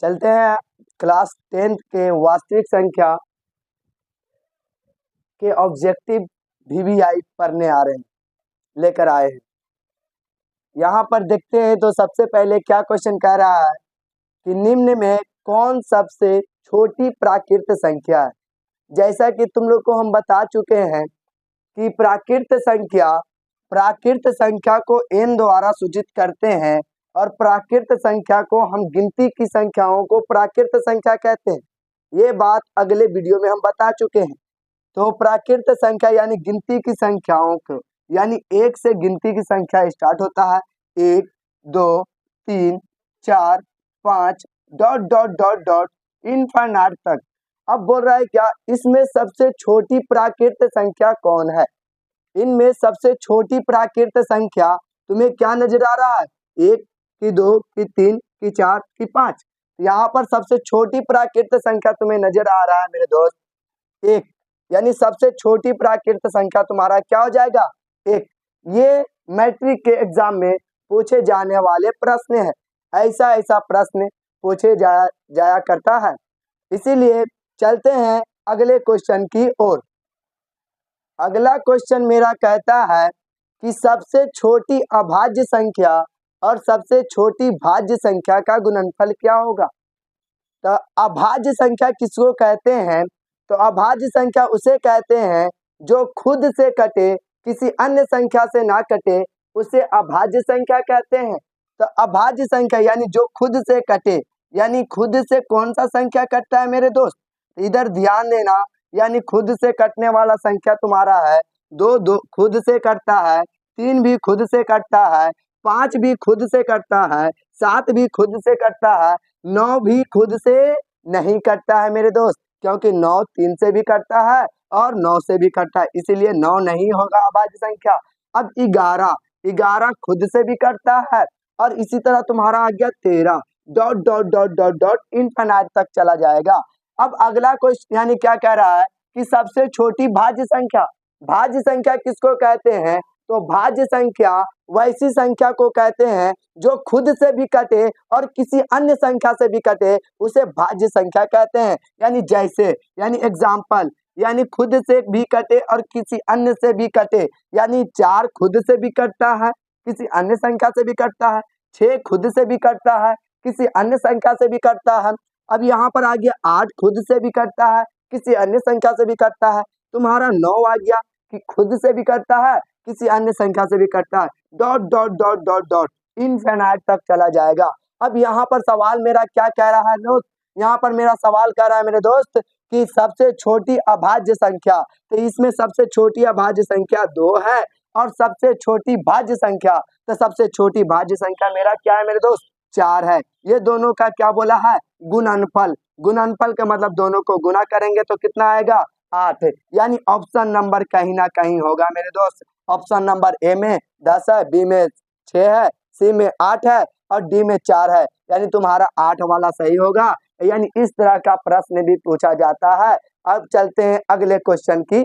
चलते हैं class 10th के वास्तविक संख्या के ऑब्जेक्टिव VBI पढ़ने आ रहे हैं, लेकर आए हैं। यहाँ पर देखते हैं तो सबसे पहले क्या क्वेश्चन कह रहा है कि निम्न में कौन सबसे छोटी प्राकृत संख्या है। जैसा कि तुम लोग को हम बता चुके हैं कि प्राकृत संख्या को n द्वारा सूचित करते हैं और प्राकृत संख्या को हम गिनती की संख्याओं को प्राकृत संख्या कहते हैं। ये बात अगले वीडियो में हम बता चुके हैं। तो प्राकृत संख्या यानी गिनती की संख्याओं को, यानी एक से गिनती की संख्या स्टार्ट होता है, 1 2 3 4 5 dot dot dot dot infinite तक। अब बोल रहा है क्या इसमें सबसे छोटी प्राकृत संख्या कौन है। इनमें सबसे छोटी प्राकृत संख्या तुम्हें क्या नजर आ रहा है, 1 की 2 की 3 की 4 की 5। यहाँ पर सबसे छोटी प्राकृत संख्या तुम्हें नजर आ रहा है मेरे दोस्त 1, यानी सबसे छोटी प्राकृत संख्या तुम्हारा क्या हो जाएगा, 1। ये मैट्रिक के एग्जाम में पूछे जाने वाले प्रश्न है, ऐसा ऐसा प्रश्न पूछे जाया करता है। इसीलिए चलते हैं अगले क्वेश्चन की ओर। अगला क्वेश्चन मेरा कहता है कि सबसे छोटी अभाज्य संख्या और सबसे छोटी भाज्य संख्या का गुणनफल क्या होगा। तो अभाज्य संख्या किसको कहते हैं, तो अभाज्य संख्या उसे कहते हैं जो खुद से कटे, किसी अन्य संख्या से ना कटे, उसे अभाज्य संख्या कहते हैं। तो अभाज्य संख्या यानी जो खुद से कटे, यानी खुद से कौन सा संख्या कटता है मेरे दोस्त, इधर ध्यान देना। यानी खुद से कटने वाला संख्या तुम्हारा है 2 खुद से कटता है, 3 भी खुद से कटता है, 5 भी खुद से कटता है, 7 भी खुद से कटता है, 9 भी खुद से नहीं कटता है मेरे दोस्त, क्योंकि 9 3 से भी कटता है और 9 से भी कटता है, इसीलिए 9 नहीं होगा अभाज्य संख्या। अब 11 खुद से भी कटता है और इसी तरह तुम्हारा आ गया 13 dot dot dot dot dot infinite तक चला जाएगा। अब अगला क्वेश्चन यानी क्या कह रहा है कि सबसे छोटी भाज्य संख्या, भाज्य संख्या किसको कहते हैं, तो भाज्य संख्या वैसी संख्या को कहते हैं जो खुद से भी कटे और किसी अन्य संख्या से भी कटे, उसे भाज्य संख्या कहते हैं। यानी जैसे, यानी एग्जाम्पल, यानी खुद से भी कटे और किसी अन्य से भी कटे, यानी 4 खुद से भी कटता है, किसी अन्य संख्या से भी कटता है, 6 खुद से भी कटता है, किसी अन्य संख्या से भी कटता है। अब यहाँ पर आ गया 8 खुद से भी कटता है, किसी अन्य संख्या से भी कटता है। तुम्हारा 9 आ गया कि खुद से भी कटता है, किसी अन्य संख्या से भी कटता है, dot dot dot dot dot infinite तक चला जाएगा। अब यहाँ पर सवाल मेरा क्या कह रहा है दोस्त, यहाँ पर मेरा सवाल कह रहा है मेरे दोस्त कि सबसे छोटी अभाज्य संख्या, तो इसमें सबसे छोटी अभाज्य संख्या 2 है और सबसे छोटी भाज्य संख्या, तो सबसे छोटी भाज्य संख्या मेरा क्या है मेरे दोस्त, 4 है। ये दोनों का क्या बोला है, गुणनफल। गुणनफल का मतलब दोनों को गुना करेंगे तो कितना आएगा, 8। यानी ऑप्शन नंबर कहीं ना कहीं होगा मेरे दोस्त। ऑप्शन नंबर ए में 10 है, बी में 6 है, सी में 8 है और डी में 4 है, यानी तुम्हारा 8 वाला सही होगा। यानी इस तरह का प्रश्न भी पूछा जाता है। अब चलते हैं अगले क्वेश्चन की।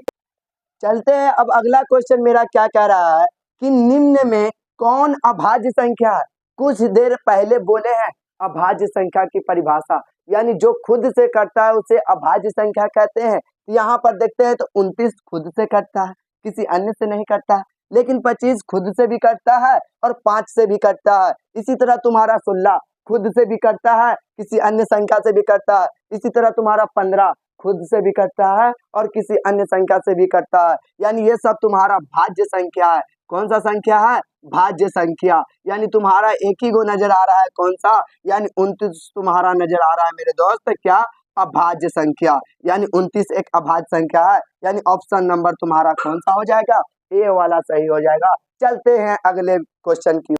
अब अगला क्वेश्चन मेरा क्या कह रहा है कि निम्न में कौन अभाज्य संख्या है। कुछ देर पहले बोले हैं अभाज्य संख्या की परिभाषा, यानी जो खुद से कटता है उसे अभाज्य संख्या कहते हैं। यहाँ पर देखते हैं तो 29 खुद से कटता है, किसी अन्य से नहीं कटता है, लेकिन 25 खुद से भी कटता है और 5 से भी कटता है। इसी तरह तुम्हारा 16 खुद से भी कटता है, किसी अन्य संख्या से भी कटता है। इसी तरह तुम्हारा 15 खुद से भी कटता है और किसी अन्य संख्या से भी कटता है। यानी ये सब तुम्हारा भाज्य संख्या है। कौन सा संख्या है, भाज्य संख्या। यानी तुम्हारा एक ही गो नजर आ रहा है, कौन सा, यानी 29 तुम्हारा नजर आ रहा है मेरे दोस्त, क्या, अभाज्य संख्या। यानी 29 एक अभाज्य संख्या है। यानी ऑप्शन नंबर तुम्हारा कौन सा हो जाएगा, ए वाला सही हो जाएगा। चलते हैं अगले क्वेश्चन की।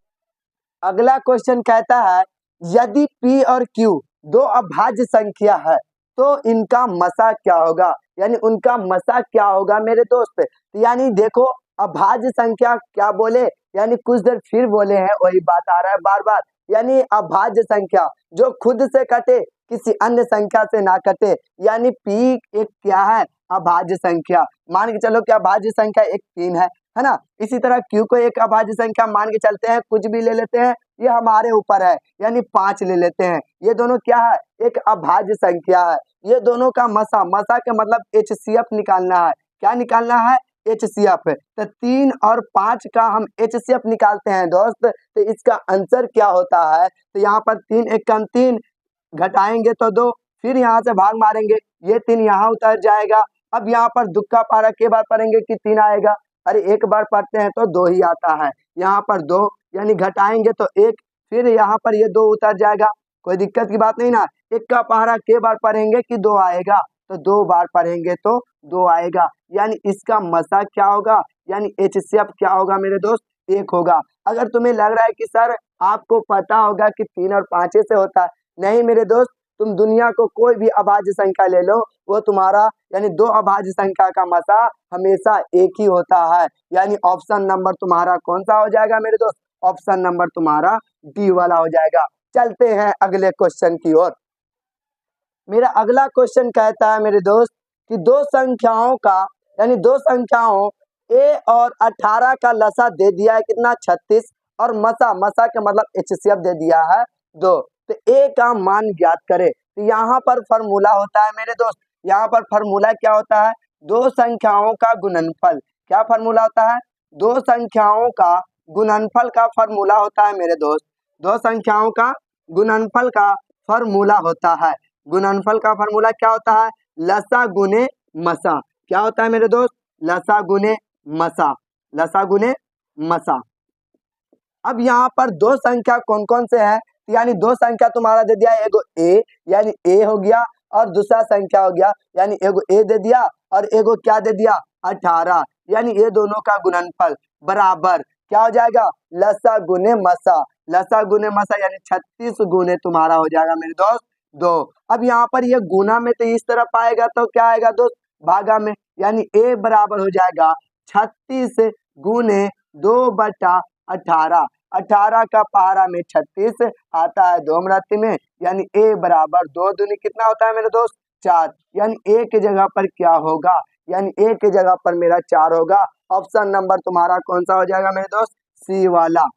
अगला क्वेश्चन कहता है यदि P और Q दो अभाज्य संख्या है तो इनका मसा क्या होगा, यानी उनका मसा क्या होगा मेरे दोस्त। यानी देखो अभाज्य संख्या क्या बोले, यानी कुछ देर फिर बोले हैं वही बात आ रहा है बार बार। यानी अभाज्य संख्या जो खुद से कटे, किसी अन्य संख्या से ना कटे, यानी P एक क्या है, अभाज्य संख्या। मान के चलो कि अभाज्य संख्या एक 3 है, है ना। इसी तरह q को एक अभाज्य संख्या मान के चलते हैं, कुछ भी ले लेते हैं, ये हमारे ऊपर है, यानी 5 ले लेते हैं। ये दोनों क्या है, एक अभाज्य संख्या है। ये दोनों का मसा, मसा का मतलब HCF निकालना है। क्या निकालना है, HCF। तो 3 और 5 का हम HCF निकालते हैं दोस्त। तो इसका आंसर क्या होता है, तो यहाँ पर 3 एक 3 घटाएंगे तो 2, फिर यहाँ से भाग मारेंगे, ये 3 यहाँ उतर जाएगा। अब यहाँ पर दुक्का पारा के बार पढ़ेंगे कि 3 आएगा, अरे एक बार पढ़ते हैं तो 2 ही आता है। यहाँ पर 2 यानी घटाएंगे तो 1, फिर यहाँ पर ये 2 उतर जाएगा, कोई दिक्कत की बात नहीं ना। एक का पहाड़ा के बार पढ़ेंगे कि 2 आएगा, तो 2 बार पढ़ेंगे तो 2 आएगा, यानी इसका मसा क्या होगा, यानी HCF क्या होगा मेरे दोस्त, 1 होगा। अगर तुम्हें लग रहा है कि सर आपको पता होगा कि 3 और 5 से होता है, नहीं मेरे दोस्त, तुम दुनिया को कोई भी अभाज्य संख्या ले लो, वो तुम्हारा यानी 2 अभाज्य संख्या का मसा हमेशा 1 ही होता है। यानी ऑप्शन नंबर तुम्हारा कौन सा हो जाएगा मेरे दोस्त, ऑप्शन नंबर तुम्हारा डी वाला हो जाएगा। चलते हैं अगले क्वेश्चन की ओर। मेरा अगला क्वेश्चन कहता है मेरे दोस्त कि दो संख्याओं का यानी दो संख्याओं a और 18 का लसा दे दिया है कितना, 36, और मसा, मसा का मतलब HCF दे दिया है 2। तो a का मान ज्ञात करे। तो यहाँ पर फॉर्मूला होता है मेरे दोस्त, यहाँ पर फॉर्मूला क्या होता है, दो संख्याओं का गुणनफल। क्या फॉर्मूला होता है, दो संख्याओं का गुणनफल का फॉर्मूला होता है मेरे दोस्त। दो संख्याओं का गुणनफल का फॉर्मूला होता है। गुणनफल का फॉर्मूला क्या होता है, लसा गुने मसा। क्या होता है मेरे दोस्त, लसा गुने मसा, लसा गुने मसा। अब यहाँ पर दो संख्या कौन कौन से हैं, यानी दो संख्या तुम्हारा दे दिया, एगो a यानी a हो गया, और दूसरा संख्या हो गया यानी एगो a दे दिया, और एगो क्या दे दिया, 18, यानी ये दोनों का गुणनफल बराबर क्या हो जाएगा, लसा गुने मसा। लसा गुने मसा यानी 36 गुने तुम्हारा हो जाएगा मेरे दोस्त 2। अब यहाँ पर ये गुना में तो इस तरफ आएगा तो क्या आएगा दोस्त, भागा में, यानी a बराबर हो जाएगा 36 गुने 2/18। 18 का पहाड़ा में 36 आता है 2 मृत्यु में, यानी a बराबर 2 दूनी कितना होता है मेरे दोस्त, 4। यानी a की जगह पर क्या होगा, यानी a की जगह पर मेरा 4 होगा। ऑप्शन नंबर तुम्हारा कौन सा हो जाएगा मेरे दोस्त, सी वाला।